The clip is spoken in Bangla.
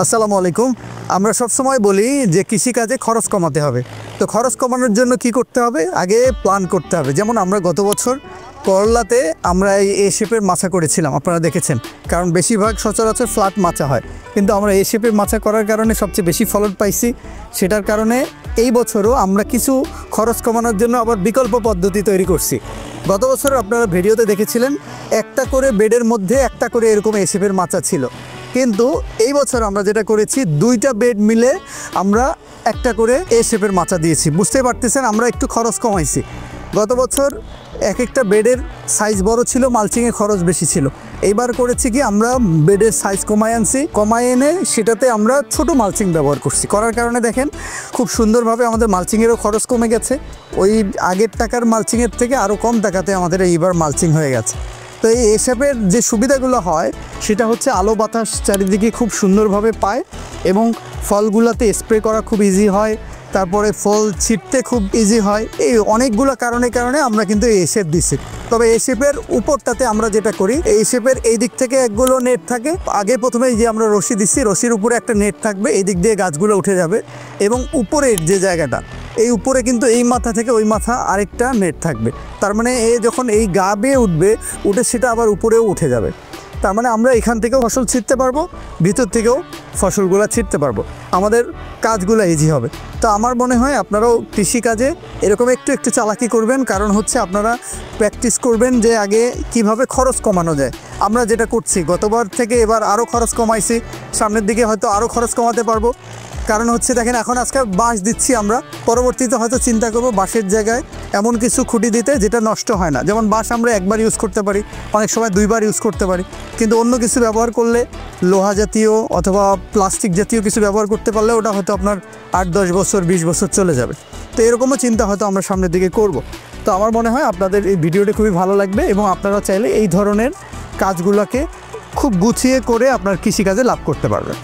আসসালামু আলাইকুম। আমরা সব সময় বলি যে কৃষিকাজে খরচ কমাতে হবে। তো খরচ কমানোর জন্য কি করতে হবে? আগে প্ল্যান করতে হবে। যেমন আমরা গত বছর করলাতে আমরা এই শেপের মাছা করেছিলাম, আপনারা দেখেছেন। কারণ বেশিরভাগ সচরাচর ফ্ল্যাট মাছা হয়, কিন্তু আমরা এই শেপের মাছা করার কারণে সবচেয়ে বেশি ফলন পাইছি। সেটার কারণে এই বছরও আমরা কিছু খরচ কমানোর জন্য আবার বিকল্প পদ্ধতি তৈরি করছি। গত বছর আপনারা ভিডিওতে দেখেছিলেন একটা করে বেডের মধ্যে একটা করে এরকম এই শেপের মাচা ছিল, কিন্তু এই বছর আমরা যেটা করেছি দুইটা বেড মিলে আমরা একটা করে এ শেপের মাচা দিয়েছি। বুঝতে পারতেছেন আমরা একটু খরচ কমাইছি। গত বছর এক একটা বেডের সাইজ বড় ছিল, মালচিংয়ে খরচ বেশি ছিল। এইবার করেছি কি আমরা বেডের সাইজ কমায় আনছি, কমায় এনে সেটাতে আমরা ছোট মালচিং ব্যবহার করছি। করার কারণে দেখেন খুব সুন্দরভাবে আমাদের মালচিংয়েরও খরচ কমে গেছে। ওই আগের টাকার মালচিংয়ের থেকে আরও কম টাকাতে আমাদের এইবার মালচিং হয়ে গেছে। তো এই এসবের যে সুবিধাগুলো হয় সেটা হচ্ছে আলো বাতাস চারিদিকে খুব সুন্দরভাবে পায় এবং ফলগুলোতে স্প্রে করা খুব ইজি হয়, তারপরে ফল ছিটতে খুব ইজি হয়। এই অনেকগুলো কারণে আমরা কিন্তু এই শেপ দিচ্ছি। তবে এই শেপের উপরটাতে আমরা যেটা করি, এই শেপের এই দিক থেকে একগুলো নেট থাকে। আগে প্রথমে যে আমরা রশি দিচ্ছি, রশির উপরে একটা নেট থাকবে, এই দিক দিয়ে গাছগুলো উঠে যাবে। এবং উপরের যে জায়গাটা, এই উপরে কিন্তু এই মাথা থেকে ওই মাথা আরেকটা নেট থাকবে। তার মানে এ যখন এই গা বেয়ে উঠবে, উঠে সেটা আবার উপরেও উঠে যাবে। তার মানে আমরা এখান থেকেও ফসল ছিটতে পারবো, ভিতর থেকেও ফসলগুলো ছিটতে পারবো, আমাদের কাজগুলো ইজি হবে। তো আমার মনে হয় আপনারাও কৃষিকাজে এরকম একটু একটু চালাকি করবেন। কারণ হচ্ছে আপনারা প্র্যাকটিস করবেন যে আগে কিভাবে খরচ কমানো যায়। আমরা যেটা করছি গতবার থেকে এবার আরও খরচ কমাইছি, সামনের দিকে হয়তো আরও খরচ কমাতে পারবো। কারণ হচ্ছে দেখেন এখন আজকাল বাঁশ দিচ্ছি আমরা, পরবর্তীতে হয়তো চিন্তা করবো বাঁশের জায়গায় এমন কিছু খুঁটি দিতে যেটা নষ্ট হয় না। যেমন বাঁশ আমরা একবার ইউজ করতে পারি, অনেক সময় দুইবার ইউজ করতে পারি, কিন্তু অন্য কিছু ব্যবহার করলে লোহা জাতীয় অথবা প্লাস্টিক জাতীয় কিছু ব্যবহার করতে পারলে ওটা হয়তো আপনার 8-10 বছর 20 বছর চলে যাবে। তো এরকমও চিন্তা হয়তো আমরা সামনের দিকে করব। তো আমার মনে হয় আপনাদের এই ভিডিওটি খুবই ভালো লাগবে এবং আপনারা চাইলে এই ধরনের কাজগুলোকে খুব গুছিয়ে করে আপনার কৃষিকাজে লাভ করতে পারবেন।